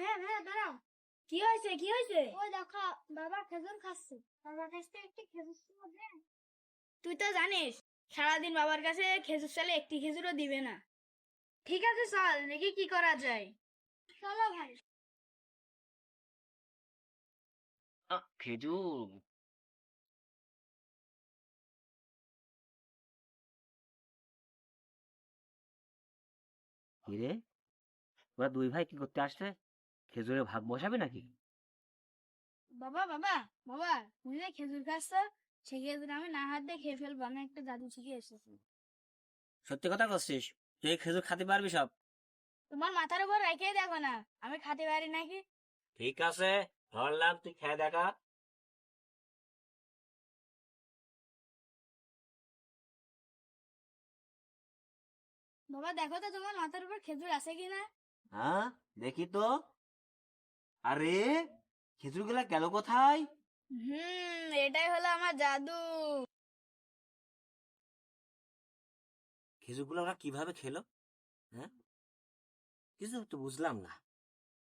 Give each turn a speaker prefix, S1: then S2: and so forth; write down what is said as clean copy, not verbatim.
S1: হ্যাঁ হ্যাঁ দাঁড়াও। কি হয়েছে কি হয়েছে? ওই দেখো বাবা খেজুর খাচ্ছে, বাবার কাছ থেকে একটি খেজুর খাবে। তুই তো জানিস সারাদিন বাবার কাছে খেজুর চাইলে একটি খেজুরও দিবে না। ঠিক আছে চল দেখি কি করা যায়। চলো ভাই।
S2: খেজুর। কিরে, ওরা দুই ভাই কি করতে আসছে? খেজুরে ভাগ বসাবে নাকি?
S1: বাবা বাবা বাবা, তুমি যে খেজুর খাচ্ছ সেই খেজুর আমি না হাত দিয়ে খেয়ে ফেলবো, আমি একটা জাদু শিখে এসেছি।
S2: সত্যি কথা বলছিস? তুই এই খেজুর খেতে পারবি সব?
S1: তোমার মাথার উপর রেখে দেখো না আমি খাতে পারি নাকি।
S2: ঠিক আছে, ধরলাম, তুই খেয়ে দেখা।
S1: বাবা দেখো তো তোমার মাথার উপর খেজুর আছে কিনা।
S2: হ্যাঁ, দেখি তো। আরে, খেজুরগুলা গেল কোথায়?
S1: এটাই হলো আমার জাদু।
S2: খেজুরগুলো ওরা কিভাবে খেলো? হ্যাঁ, কিছু তো বুঝলাম না।